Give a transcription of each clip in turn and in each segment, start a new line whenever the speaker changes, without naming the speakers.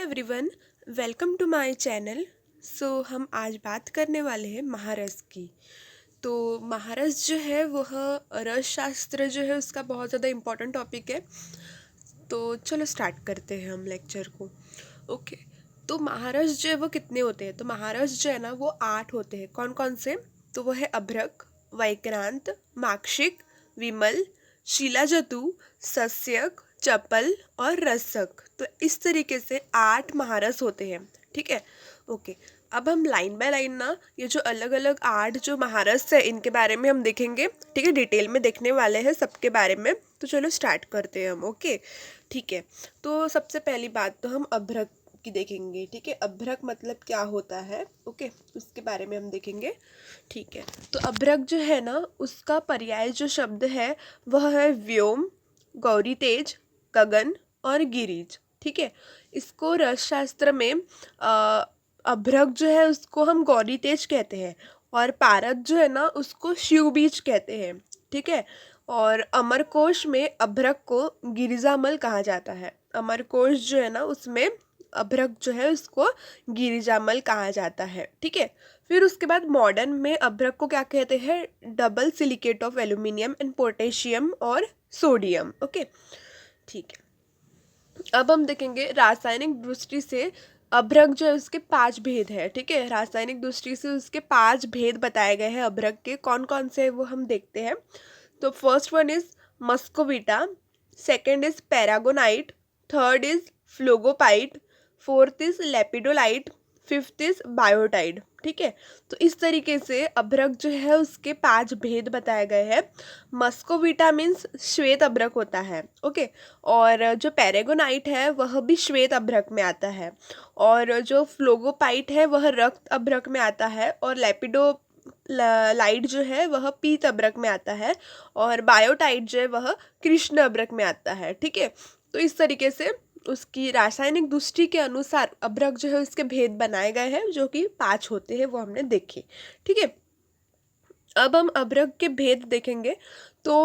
Everyone, welcome to my channel. हम आज बात करने वाले हैं महारस की। तो महारस जो है वह रस शास्त्र जो है उसका बहुत ज़्यादा इम्पोर्टेंट टॉपिक है। तो चलो स्टार्ट करते हैं हम लेक्चर को। ओके। तो महारस जो है वो कितने होते हैं? तो महारस जो है ना वो 8 होते हैं। कौन कौन से? तो वो है अभ्रक, वैक्रांत, माक्षिक, विमल, शीलाजतु, सस्यक, चपल और रसक। तो इस तरीके से 8 महारस होते हैं। ठीक है। ओके। अब हम लाइन बाय लाइन ना ये जो अलग अलग 8 जो महारस है इनके बारे में हम देखेंगे। ठीक है, डिटेल में देखने वाले हैं सबके बारे में। तो चलो स्टार्ट करते हैं हम। ओके, ठीक है। तो सबसे पहली बात तो हम अभ्रक की देखेंगे। ठीक है, अभ्रक मतलब क्या होता है? ओके, उसके बारे में हम देखेंगे। ठीक है। तो अभ्रक जो है ना उसका पर्याय जो शब्द है वह है व्योम, गौरी तेज, गगन और गिरिज। ठीक है। इसको रसशास्त्र में अभ्रक जो है उसको हम गौरी तेज कहते हैं और पारद जो है ना उसको शिव बीज कहते हैं। ठीक है। और अमरकोश में अभ्रक को गिरिजामल कहा जाता है। अमरकोश जो है ना उसमें अभ्रक जो है उसको गिरिजामल कहा जाता है। ठीक है। फिर उसके बाद मॉडर्न में अभ्रक को क्या कहते हैं? Double silicate of aluminium and potassium और सोडियम। ओके, ठीक है। अब हम देखेंगे रासायनिक दृष्टि से अभ्रक जो है उसके 5 भेद है। ठीक है, रासायनिक दृष्टि से उसके 5 भेद बताए गए हैं अभ्रक के। कौन कौन से वो हम देखते हैं। तो first one is muscovite, second is paragonite, third is phlogopite, fourth is lepidolite, fifth is biotite. ठीक है। तो इस तरीके से अभ्रक जो है उसके 5 भेद बताए गए हैं। मस्कोविटा मीन्स श्वेत अभ्रक होता है। ओके। और जो पैरागोनाइट है वह भी श्वेत अभ्रक में आता है। और जो फ्लोगोपाइट है वह रक्त अभ्रक में आता है। और लेपिडो लाइट जो है वह पीत अभ्रक में आता है। और बायोटाइट जो है वह कृष्ण अभ्रक में आता है। ठीक है। तो इस तरीके से उसकी रासायनिक दृष्टि के अनुसार अभ्रक जो है उसके भेद बनाए गए हैं जो कि 5 होते हैं, वो हमने देखे। ठीक है। अब हम अभ्रक के भेद देखेंगे। तो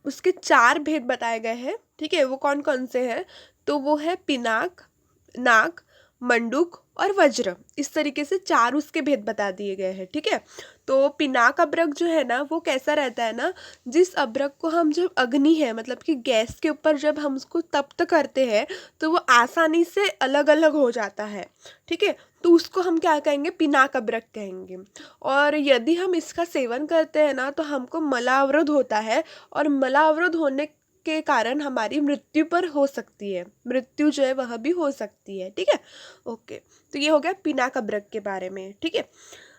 उसके 4 भेद बताए गए हैं। ठीक है, वो कौन कौन से हैं? तो वो है पिनाक, नाक, मंडूक और वज्र। इस तरीके से 4 उसके भेद बता दिए गए हैं। ठीक है। तो पिनाक अभ्रक जो है ना वो कैसा रहता है ना, जिस अभ्रक को हम जब अग्नि है मतलब कि गैस के ऊपर जब हम उसको तप्त करते हैं तो वो आसानी से अलग अलग हो जाता है। ठीक है। तो उसको हम क्या कहेंगे? पिनाक अभ्रक कहेंगे। और यदि हम इसका सेवन करते हैं ना तो हमको मलावरोध होता है और मलावरोध होने के कारण हमारी मृत्यु पर हो सकती है, मृत्यु जो है वह भी हो सकती है। ठीक है। ओके। तो ये हो गया पिनाक अभ्रक के बारे में। ठीक है।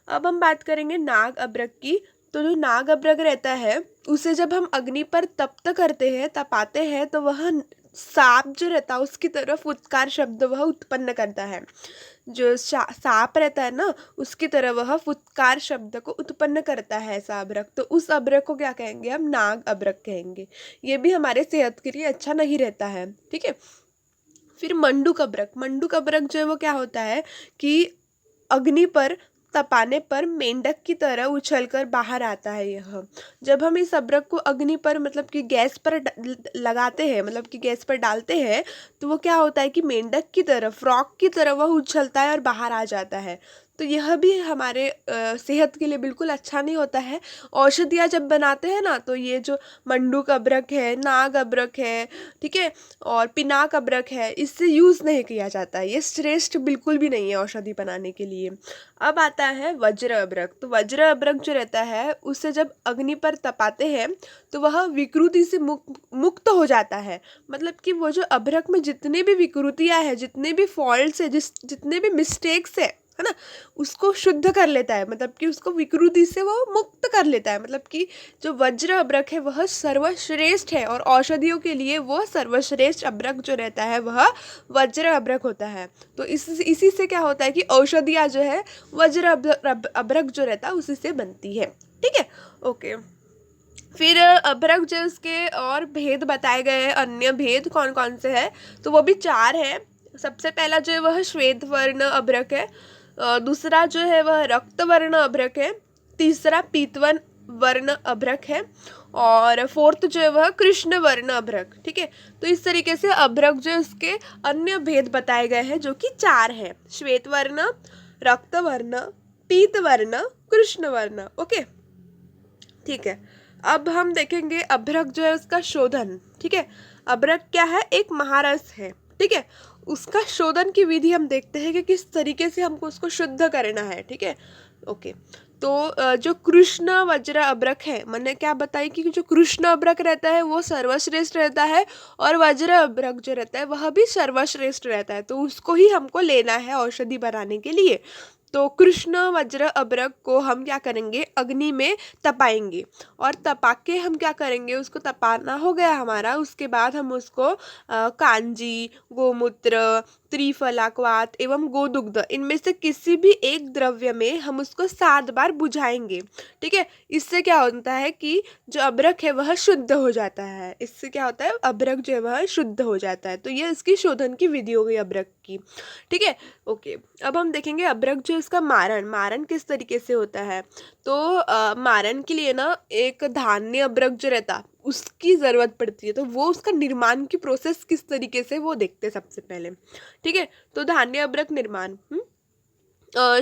अब हम बात करेंगे नाग अभ्रक की। तो जो नाग अभ्रक रहता है उसे जब हम अग्नि पर तप्त करते हैं, तपाते हैं, तो वह सांप जो रहता है उसकी तरफ उत्कार शब्द वह उत्पन्न करता है। जो सांप रहता है ना उसकी तरह वह फुत्कार शब्द को उत्पन्न करता है ऐसा अभ्रक। तो उस अभ्रक को क्या कहेंगे? हम नाग अभ्रक कहेंगे। ये भी हमारे सेहत के लिए अच्छा नहीं रहता है। ठीक है। फिर मंडूक अभ्रक। मंडूक अभ्रक जो है वो क्या होता है कि अग्नि पर तपाने पर मेंढक की तरह उछलकर बाहर आता है। यह जब हम इस अभ्रक को अग्नि पर मतलब कि गैस पर लगाते हैं, मतलब कि गैस पर डालते हैं, तो वो क्या होता है कि मेंढक की तरह, फ्रॉक की तरह वह उछलता है और बाहर आ जाता है। तो यह भी हमारे सेहत के लिए बिल्कुल अच्छा नहीं होता है। औषधियाँ जब बनाते हैं ना तो ये जो मंडूक अभ्रक है, नाग अभ्रक है, ठीक है, और पिनाक अभ्रक है, इससे यूज़ नहीं किया जाता है। ये श्रेष्ठ बिल्कुल भी नहीं है औषधि बनाने के लिए। अब आता है वज्र अभ्रक। तो वज्र अभ्रक जो रहता है उसे जब अग्नि पर तपाते हैं तो वह विकृति से मुक्त हो जाता है। मतलब कि वो जो अभ्रक में जितने भी विकृतियां हैं, जितने भी फॉल्ट्स है, जितने भी मिस्टेक्स है ना, उसको शुद्ध कर लेता है। मतलब कि उसको विकृति से वो मुक्त कर लेता है। मतलब कि जो वज्र अभ्रक है वह सर्वश्रेष्ठ है और औषधियों के लिए वो सर्वश्रेष्ठ अभ्रक जो रहता है वह वज्र अभ्रक होता है। तो इसी से क्या होता है कि औषधियाँ जो है वज्र अभ्रक जो रहता है उसी से बनती है। ठीक है। ओके। फिर अभ्रक जो उसके और भेद बताए गए हैं, अन्य भेद कौन कौन से हैं? तो वो भी 4 है। सबसे पहला जो है वह श्वेत वर्ण अभ्रक है। दूसरा जो है वह रक्त वर्ण अभ्रक है। तीसरा पीतवन वर्ण अभ्रक है। और फोर्थ जो है वह कृष्ण वर्ण अभ्रक, ठीक है। तो इस तरीके से अभ्रक जो है उसके अन्य भेद बताए गए हैं जो कि 4 है, श्वेत वर्ण, रक्त वर्ण, पीत वर्ण, कृष्ण वर्ण। ओके, ठीक है। अब हम देखेंगे अभ्रक जो है उसका शोधन, ठीक है। अभ्रक क्या है, एक महारस है, ठीक है। उसका शोधन की विधि हम देखते हैं कि किस तरीके से हमको उसको शुद्ध करना है, ठीक है। ओके, तो जो कृष्ण वज्र अभ्रक है, मैंने क्या बताई कि जो कृष्ण अभ्रक रहता है वो सर्वश्रेष्ठ रहता है, और वज्र अभ्रक जो रहता है वह भी सर्वश्रेष्ठ रहता है, तो उसको ही हमको लेना है औषधि बनाने के लिए। तो कृष्ण वज्र अभ्रक को हम क्या करेंगे, अग्नि में तपाएंगे, और तपा के हम क्या करेंगे, उसको तपाना हो गया हमारा, उसके बाद हम उसको कांजी, गोमूत्र, त्रिफलाक्वाथ एवं गोदुग्ध, इनमें से किसी भी एक द्रव्य में हम उसको 7 बार बुझाएंगे, ठीक है। इससे क्या होता है कि जो अभ्रक है वह शुद्ध हो जाता है, इससे क्या होता है, अभ्रक जो है वह शुद्ध हो जाता है। तो ये इसकी शोधन की विधि हो गई अभ्रक की, ठीक है। ओके, अब हम देखेंगे अभ्रक जो इसका मारण, मारण किस तरीके से होता है। तो मारण के लिए ना एक धान्य अभ्रक जो रहता उसकी ज़रूरत पड़ती है, तो वो उसका निर्माण की प्रोसेस किस तरीके से वो देखते हैं सबसे पहले, ठीक है। तो धान्य अभ्रक निर्माण,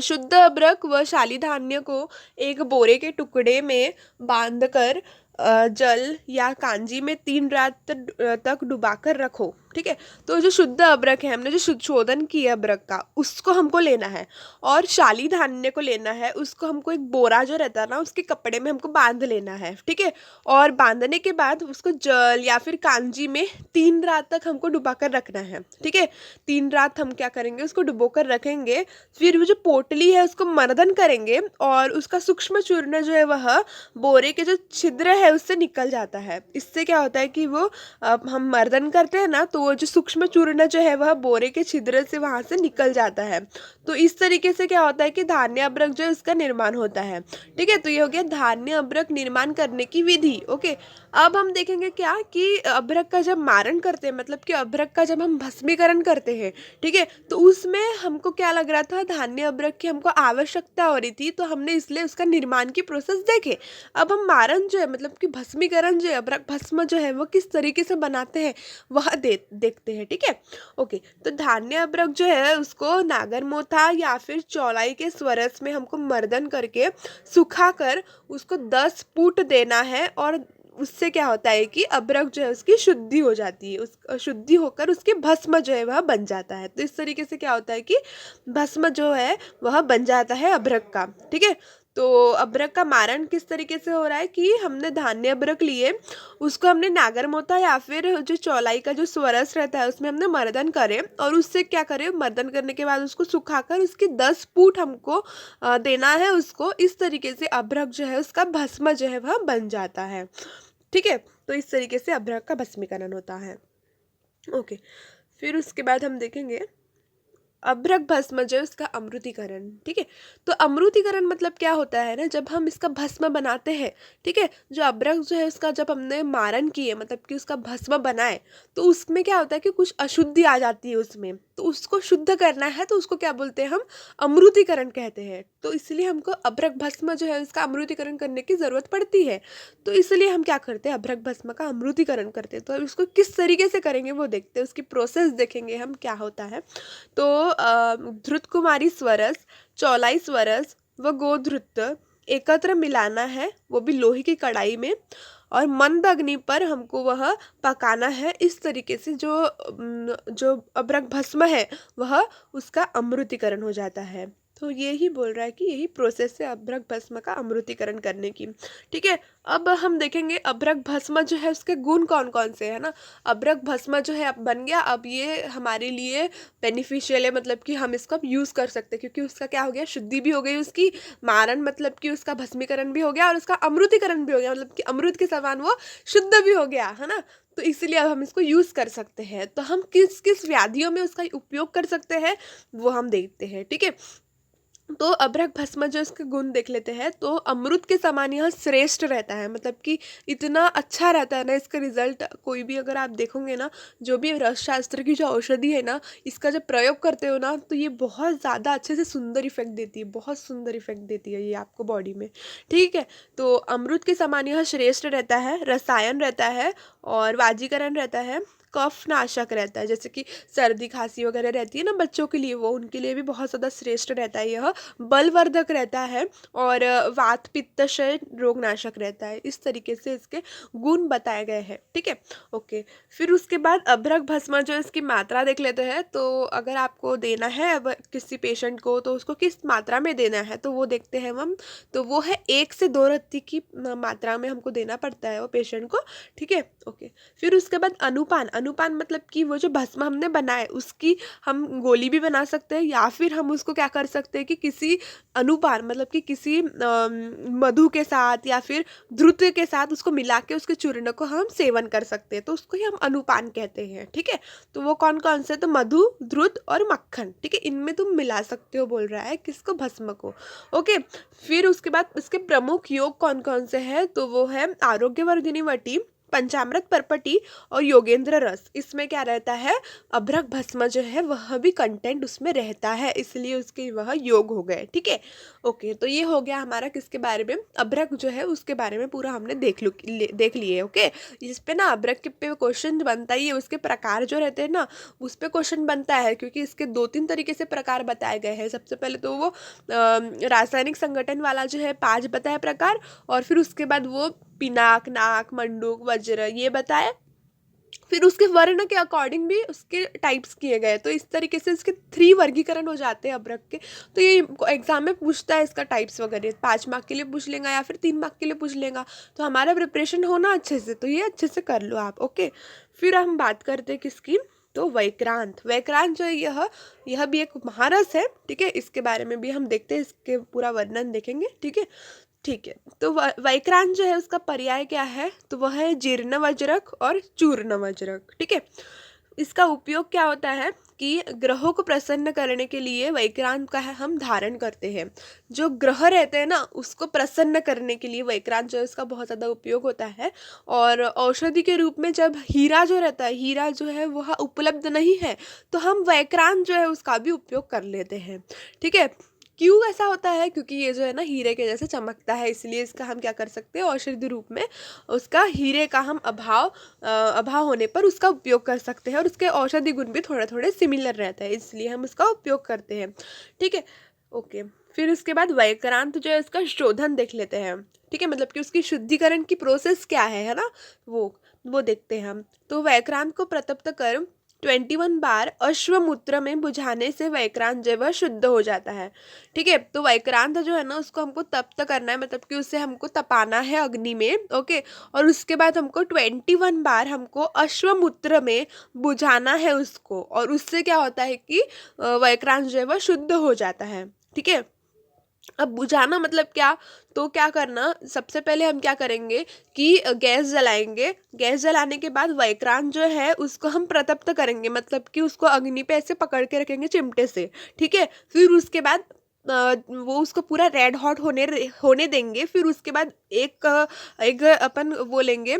शुद्ध अभ्रक व शाली धान्य को एक बोरे के टुकड़े में बांधकर जल या कांजी में 3 रात तक डुबाकर रखो, ठीक है। तो जो शुद्ध अभ्रक है, हमने जो शोधन किया अभ्रक का, उसको हमको लेना है, और शाली धान्य को लेना है, उसको हमको एक बोरा जो रहता है ना उसके कपड़े में हमको बांध लेना है, ठीक है। और बांधने के बाद उसको जल या फिर कांजी में 3 रात तक हमको डुबा कर रखना है, ठीक है। 3 रात हम क्या करेंगे, उसको डुबो कर रखेंगे, फिर वो जो पोटली है उसको मर्दन करेंगे, और उसका सूक्ष्म चूर्ण जो है वह बोरे के जो छिद्र है उससे निकल जाता है। इससे क्या होता है कि वो हम मर्दन करते हैं ना, तो वो जो सूक्ष्म चूर्ण जो है वह बोरे के छिद्र से वहां से निकल जाता है। तो इस तरीके से क्या होता है कि धान्य अभ्रक जो है उसका निर्माण होता है, ठीक है। तो ये हो गया धान्य अभ्रक निर्माण करने की विधि। ओके, अब हम देखेंगे क्या कि अभ्रक का जब मारण करते हैं, मतलब कि अभ्रक का जब हम भस्मीकरण करते हैं, ठीक है, तो उसमें हमको क्या लग रहा था, धान्य अभ्रक की हमको आवश्यकता हो रही थी, तो हमने इसलिए उसका निर्माण की प्रोसेस देखे। अब हम मारण जो है, मतलब कि भस्मीकरण जो है, अभ्रक भस्म जो है वो किस तरीके से बनाते हैं वह देखते हैं, ठीक है। ओके, तो धान्य अभ्रक जो है उसको नागरमोथा या फिर चौलाई के स्वरस में हमको मर्दन करके सुखाकर उसको 10 फूट देना है, और उससे क्या होता है कि अभ्रक जो है उसकी शुद्धि हो जाती है, उस शुद्धि होकर उसके भस्म जो है वह बन जाता है। तो इस तरीके से क्या होता है कि भस्म जो है वह बन जाता है अभ्रक का, ठीक है। तो अभ्रक का मारण किस तरीके से हो रहा है कि हमने धान्य अभ्रक लिए, उसको हमने नागरमोथा या फिर जो चौलाई का जो स्वरस रहता है उसमें हमने मर्दन करे, और उससे क्या करें, मर्दन करने के बाद उसको सुखाकर उसकी 10 फूट हमको देना है उसको। इस तरीके से अभ्रक जो है उसका भस्म जो है वह बन जाता है, ठीक है। तो इस तरीके से अभ्रक का भस्मीकरण होता है। ओके, फिर उसके बाद हम देखेंगे अभ्रक भस्म जो है उसका अमृतीकरण, ठीक है। तो अमृतीकरण मतलब क्या होता है ना, जब हम इसका भस्म बनाते हैं, ठीक है, जो अभ्रक जो है उसका जब हमने मारण किए, मतलब कि उसका भस्म बनाए, तो उसमें क्या होता है कि कुछ अशुद्धि आ जाती है उसमें, तो उसको शुद्ध करना है, तो उसको क्या बोलते हैं हम, अमृतीकरण कहते हैं। तो इसलिए हमको अभ्रक भस्म जो है उसका अमृतीकरण करने की जरूरत पड़ती है। तो इसलिए हम क्या करते हैं, अभ्रक भस्म का अमृतीकरण करते हैं। तो अब इसको किस तरीके से करेंगे वो देखते हैं, उसकी प्रोसेस देखेंगे हम क्या होता है। तो धृत कुमारी स्वरस, चौलाई स्वरस व गोधृत एकत्र मिलाना है, वो भी लोहे की कढ़ाई में, और मंद अग्नि पर हमको वह पकाना है। इस तरीके से जो अभ्रक भस्म है वह उसका अमृतीकरण हो जाता है। तो यही बोल रहा है कि यही प्रोसेस है अभ्रक भस्म का अमृतीकरण करने की, ठीक है। अब हम देखेंगे अभ्रक भस्म जो है उसके गुण कौन कौन से है ना। अभ्रक भस्म जो है अब बन गया, अब ये हमारे लिए बेनिफिशियल है, मतलब कि हम इसको अब यूज़ कर सकते हैं, क्योंकि उसका क्या हो गया, शुद्धि भी हो गई उसकी, मारण मतलब कि उसका भस्मीकरण भी हो गया, और उसका अमृतीकरण भी हो गया, मतलब कि अमृत के समान वो शुद्ध भी हो गया है ना। तो इसलिए अब हम इसको यूज़ कर सकते हैं। तो हम किस किस व्याधियों में उसका उपयोग कर सकते हैं वो हम देखते हैं, ठीक है। तो अभ्रक भस्म जो इसके गुण देख लेते हैं, तो अमृत के समान यह श्रेष्ठ रहता है, मतलब कि इतना अच्छा रहता है ना इसका रिजल्ट। कोई भी अगर आप देखोगे ना, जो भी रस शास्त्र की जो औषधि है ना, इसका जब प्रयोग करते हो ना, तो ये बहुत ज़्यादा अच्छे से सुंदर इफेक्ट देती है, बहुत सुंदर इफेक्ट देती है ये आपको बॉडी में। ठीक है, तो अमृत के समान यह श्रेष्ठ रहता है, रसायन रहता है और वाजीकरण रहता है, कफ नाशक रहता है, जैसे कि सर्दी खांसी वगैरह रहती है ना बच्चों के लिए, वो उनके लिए भी बहुत ज़्यादा श्रेष्ठ रहता है यह। बलवर्धक रहता है और वात पित्तशय रोगनाशक रहता है। इस तरीके से इसके गुण बताए गए हैं। ठीक है, ओके। फिर उसके बाद अभ्रक भस्म जो इसकी मात्रा देख लेते हैं। तो अगर आपको देना है अब किसी पेशेंट को, तो उसको किस मात्रा में देना है तो वो देखते हैं हम। तो वो है 1 से 2 रत्ती की मात्रा में हमको देना पड़ता है वो पेशेंट को। ठीक है, ओके। फिर उसके बाद अनुपान, अनुपान मतलब कि वो जो भस्म हमने बनाए उसकी हम गोली भी बना सकते हैं, या फिर हम उसको क्या कर सकते हैं कि किसी अनुपान मतलब कि किसी मधु के साथ या फिर द्रुत के साथ उसको मिला के उसके चूर्ण को हम सेवन कर सकते हैं, तो उसको ही हम अनुपान कहते हैं। ठीक है, तो वो कौन कौन से, तो मधु, द्रुत और मक्खन। ठीक है, इनमें तुम मिला सकते हो, बोल रहा है किसको, भस्म को। ओके, फिर उसके बाद उसके प्रमुख योग कौन कौन से हैं, तो वो है आरोग्यवर्धिनी वटी, पंचामृत परपटी और योगेंद्र रस। इसमें क्या रहता है, अभ्रक भस्म जो है वह भी कंटेंट उसमें रहता है, इसलिए उसके वह योग हो गए। ठीक है, ओके। तो ये हो गया हमारा किसके बारे में, अभ्रक जो है उसके बारे में पूरा हमने देख लिए। ओके, इस पे ना अभ्रक के पे क्वेश्चन बनता ही है, उसके प्रकार जो रहते हैं ना उस पे क्वेश्चन बनता है, क्योंकि इसके 2-3 तरीके से प्रकार बताए गए हैं। सबसे पहले तो वो रासायनिक संगठन वाला जो है 5 बताया प्रकार, और फिर उसके बाद वो पिनाक, नाक, मंडूक, वज्र ये बताए। फिर उसके वर्ण के अकॉर्डिंग भी उसके टाइप्स किए गए, तो इस तरीके से इसके 3 वर्गीकरण हो जाते हैं अभ्रक के। तो ये एग्जाम में पूछता है इसका टाइप्स वगैरह, 5 मार्क के लिए पूछ लेगा या फिर 3 मार्क के लिए पूछ लेगा। तो हमारा प्रिपरेशन होना अच्छे से, तो ये अच्छे से कर लो आप। ओके, फिर हम बात करते हैं किसकी, तो वैक्रांत। वैक्रांत जो है यह भी एक महारस है। ठीक है, इसके बारे में भी हम देखते हैं, इसके पूरा वर्णन देखेंगे। ठीक है, ठीक है। तो वैक्रांत जो है उसका पर्याय क्या है, तो वह है जीर्ण वज्रक और चूर्ण वज्रक। ठीक है, इसका उपयोग क्या होता है कि ग्रहों को प्रसन्न करने के लिए वैक्रांत का है हम धारण करते हैं। जो ग्रह रहते हैं ना उसको प्रसन्न करने के लिए वैक्रांत जो है उसका बहुत ज़्यादा उपयोग होता है। और औषधि के रूप में जब हीरा जो रहता है, हीरा जो है वह उपलब्ध नहीं है, तो हम वैक्रांत जो है उसका भी उपयोग कर लेते हैं। ठीक है, क्यों ऐसा होता है, क्योंकि ये जो है ना हीरे के जैसे चमकता है, इसलिए इसका हम क्या कर सकते हैं, औषधि रूप में उसका हीरे का हम अभाव होने पर उसका उपयोग कर सकते हैं, और उसके औषधि गुण भी थोड़े थोड़े सिमिलर रहते हैं, इसलिए हम उसका उपयोग करते हैं। ठीक है, ओके। फिर उसके बाद वैक्रांत जो है उसका शोधन देख लेते हैं। ठीक है, मतलब कि उसकी शुद्धिकरण की प्रोसेस क्या है ना, वो देखते हैं हम। तो वैक्रांत को प्रतप्त कर 21 बार अश्वमूत्र में बुझाने से वैक्रांत जो है वह शुद्ध हो जाता है। ठीक है, तो वैक्रांत जो है ना उसको हमको तप्त करना है, मतलब कि उसे हमको तपाना है अग्नि में। ओके, और उसके बाद हमको 21 बार हमको अश्वमूत्र में बुझाना है उसको, और उससे क्या होता है कि वैक्रांत जो है वह शुद्ध हो जाता है। ठीक है, अब बुझाना मतलब क्या, तो क्या करना, सबसे पहले हम क्या करेंगे कि गैस जलाएंगे। गैस जलाने के बाद वैक्रांत जो है उसको हम प्रतप्त करेंगे, मतलब कि उसको अग्नि पे ऐसे पकड़ के रखेंगे चिमटे से। ठीक है, फिर उसके बाद वो उसको पूरा रेड हॉट होने देंगे। फिर उसके बाद एक अपन वो लेंगे,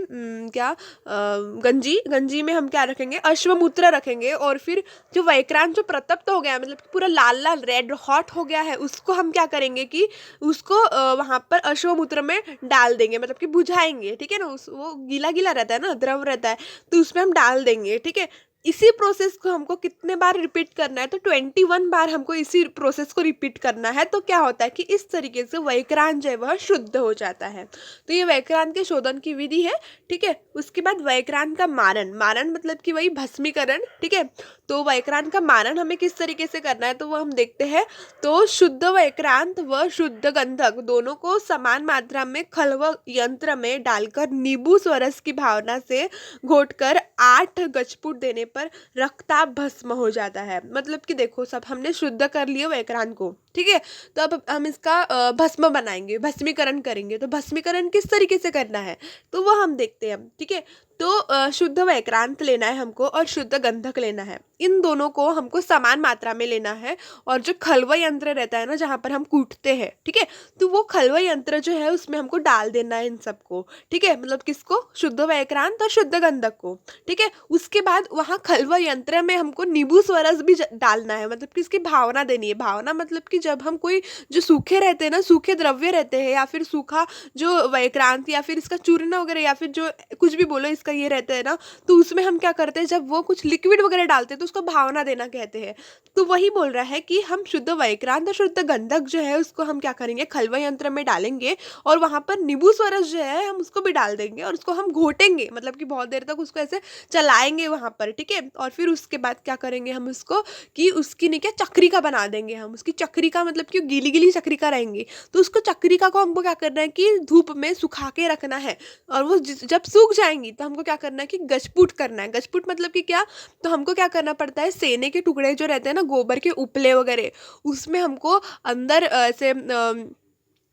क्या गंजी में हम क्या रखेंगे, अश्वमूत्र रखेंगे। और फिर जो वैक्रांत जो प्रतप्त हो गया है, मतलब कि पूरा लाल लाल रेड हॉट हो गया है, उसको हम क्या करेंगे कि उसको वहाँ पर अश्वमूत्र में डाल देंगे, मतलब कि बुझाएंगे। ठीक है ना, वो गीला गीला रहता है ना, द्रव रहता है, तो उसमें हम डाल देंगे। ठीक है, इसी प्रोसेस को हमको कितने बार रिपीट करना है, तो 21 बार हमको इसी प्रोसेस को रिपीट करना है। तो क्या होता है कि इस तरीके से वैक्रांत जो है वह शुद्ध हो जाता है। तो ये वैक्रांत के शोधन की विधि है। ठीक है, उसके बाद वैक्रांत का मारन, मारन मतलब कि वही भस्मीकरण। ठीक है, तो वैक्रांत का मारन हमें किस तरीके से करना है, तो वो हम देखते हैं। तो शुद्ध वैक्रांत व शुद्ध गंधक दोनों को समान मात्रा में खलव यंत्र में डालकर नींबू स्वरस की भावना से घोटकर 8 गजपुट देने पर रक्ताभ भस्म हो जाता है। मतलब कि देखो, सब हमने शुद्ध कर लिया वैक्रांत को। ठीक है, तो अब हम इसका भस्म बनाएंगे, भस्मीकरण करेंगे। तो भस्मीकरण किस तरीके से करना है तो वो हम देखते हैं। ठीक है, तो शुद्ध वैक्रांत लेना है हमको और शुद्ध गंधक लेना है। इन दोनों को हमको समान मात्रा में लेना है। और जो खलवा यंत्र रहता है ना, जहाँ पर हम कूटते हैं, ठीक है, तो वो खलवा यंत्र जो है उसमें हमको डाल देना है इन सबको, ठीक है, मतलब किसको, शुद्ध वैक्रांत और शुद्ध गंधक को, ठीक है। उसके बाद वहाँ खलवा यंत्र में हमको नींबू स्वरस भी डालना है, मतलब कि इसकी भावना देनी है। भावना मतलब कि जब हम कोई जो सूखे रहते हैं ना, सूखे द्रव्य रहते हैं, या फिर सूखा जो वैक्रांत या फिर इसका चूर्ण वगैरह या फिर जो कुछ भी बोलो इसका ये रहता है ना, तो उसमें हम क्या करते हैं, जब वो कुछ लिक्विड वगैरह डालते हैं तो उसको भावना देना कहते हैं। तो वही बोल रहा है कि हम शुद्ध वैक्रांत और शुद्ध गंधक जो है उसको हम क्या करेंगे, खलवा यंत्र में डालेंगे, और वहां पर नींबू स्वरस जो है हम उसको भी डाल देंगे, और उसको हम घोटेंगे, मतलब कि बहुत देर तक उसको ऐसे चलाएंगे वहां पर, ठीक है। और फिर उसके बाद क्या करेंगे हम उसको, कि उसकी नहीं क्या चक्रिका बना देंगे हम, उसकी चक्रिका मतलब कि गीली गीली चक्रिका रहेंगी, तो उसको चक्रिका को हमको क्या करना है कि धूप में सुखा के रखना है। और वो जब सूख जाएंगी तो हमको क्या करना है कि गजपुट करना है। गजपुट मतलब कि क्या, तो हमको क्या करना पड़ता है, सेने के टुकड़े जो रहते हैं ना, गोबर के उपले वगैरह, उसमें हमको अंदर ऐसे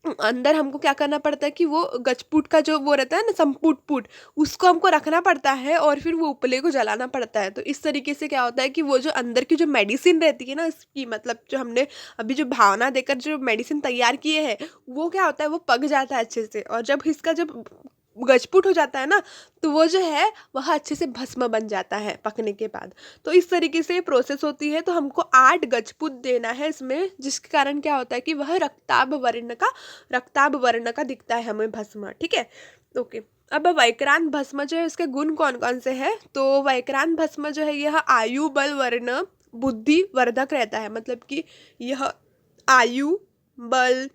अंदर हमको क्या करना पड़ता है कि वो गजपुट का जो वो रहता है ना, संपुट पुट, उसको हमको रखना पड़ता है, और फिर वो उपले को जलाना पड़ता है। तो इस तरीके से क्या होता है कि वो जो अंदर की जो मेडिसिन रहती है ना इसकी, मतलब जो हमने अभी जो भावना देकर जो मेडिसिन तैयार किए हैं, वो क्या होता है, वो पक जाता है अच्छे से। और जब इसका जब गजपुट हो जाता है ना, तो वो जो है वह अच्छे से भस्म बन जाता है पकने के बाद। तो इस तरीके से प्रोसेस होती है। तो हमको 8 गजपुट देना है इसमें, जिसके कारण क्या होता है कि वह रक्ताभ वर्ण का दिखता है हमें भस्म, ठीक है। ओके, अब वैक्रांत भस्म जो है उसके गुण कौन कौन से हैं, तो वैक्रांत भस्म जो है यह आयु बल वर्ण बुद्धि वर्धक रहता है, मतलब कि यह आयु बल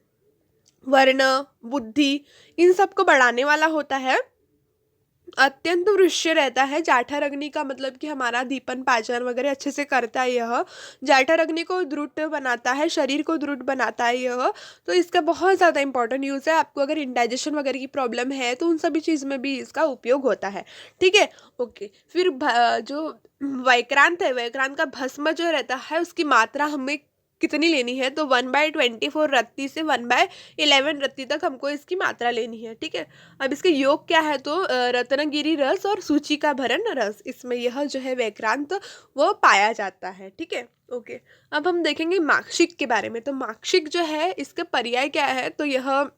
वर्ण बुद्धि इन सबको बढ़ाने वाला होता है। अत्यंत वृष्य रहता है। जाठर अग्नि का मतलब कि हमारा दीपन पाचन वगैरह अच्छे से करता है यह। जाठर अग्नि को दृढ़ बनाता है, शरीर को दृढ़ बनाता है यह। तो इसका बहुत ज़्यादा इंपॉर्टेंट यूज़ है। आपको अगर इंडाइजेशन वगैरह की प्रॉब्लम है तो उन सभी चीज़ में भी इसका उपयोग होता है, ठीक है। ओके, फिर जो वैक्रांत है, वैक्रांत का भस्म जो रहता है उसकी मात्रा हमें कितनी लेनी है, तो 1/24 रत्ती से 1/11 रत्ती तक हमको इसकी मात्रा लेनी है, ठीक है। अब इसके योग क्या है, तो रत्नगिरी रस और सूची का भरण रस, इसमें यह जो है वैक्रांत वो पाया जाता है, ठीक है। ओके, अब हम देखेंगे माक्षिक के बारे में। तो माक्षिक जो है इसके पर्याय क्या है, तो यह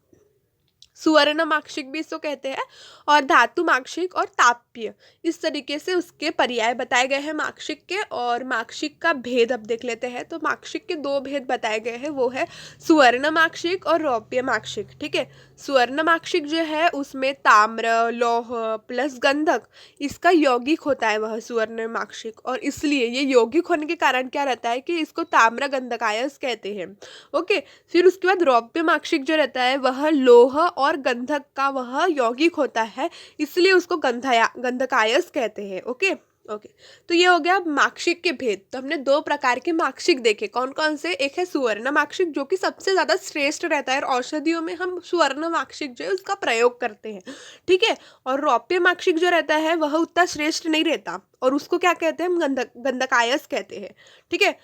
सुवर्ण माक्षिक भी इसको कहते हैं, और धातु माक्षिक और ताप्य, इस तरीके से उसके पर्याय बताए गए हैं माक्षिक के। और माक्षिक का भेद अब देख लेते हैं। तो माक्षिक के 2 भेद बताए गए हैं, वो है सुवर्ण माक्षिक और रौप्य माक्षिक, ठीक है। सुवर्ण माक्षिक जो है उसमें ताम्र लौह प्लस गंधक इसका यौगिक होता है वह सुवर्ण माक्षिक, और इसलिए ये यौगिक होने के कारण क्या रहता है कि इसको ताम्र गंधकायस कहते हैं। ओके, फिर उसके बाद रौप्य माक्षिक जो रहता है वह लोह और गंधक का वह यौगिक होता है, इसलिए उसको गंधकायस कहते हैं। ओके ओके, तो ये हो गया माक्षिक के भेद। तो हमने 2 प्रकार के माक्षिक देखे, कौन कौन से, एक है सुवर्ण माक्षिक जो कि सबसे ज्यादा श्रेष्ठ रहता है, और औषधियों में हम सुवर्ण माक्षिक जो है उसका प्रयोग करते हैं, ठीक है। और रौप्य माक्षिक जो रहता है वह उतना श्रेष्ठ नहीं रहता, और उसको क्या कहते हैं, हम गंधकायस कहते हैं, ठीक है।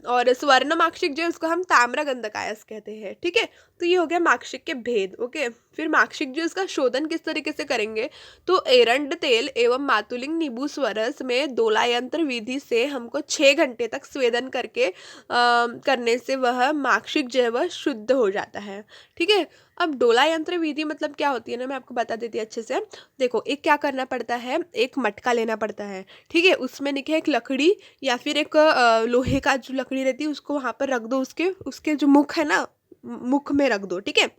और स्वर्ण माक्षिक जो है उसको हम ताम्र गंधकायस कहते हैं, ठीक है। तो ये हो गया माक्षिक के भेद। ओके, फिर माक्षिक जो इसका शोधन किस तरीके से करेंगे, तो एरंड तेल एवं मातुलिंग नींबू स्वरस में दोला यंत्र विधि से हमको 6 घंटे तक स्वेदन करके करने से वह माक्षिक जो है वह शुद्ध हो जाता है, ठीक है। अब डोला यंत्र विधि मतलब क्या होती है ना, मैं आपको बता देती हूँ अच्छे से। देखो, एक क्या करना पड़ता है, एक मटका लेना पड़ता है, ठीक है। उसमें निके एक लकड़ी या फिर एक लोहे का जो लकड़ी रहती है उसको वहां पर रख दो, उसके उसके जो मुख है ना, मुख में रख दो, ठीक है।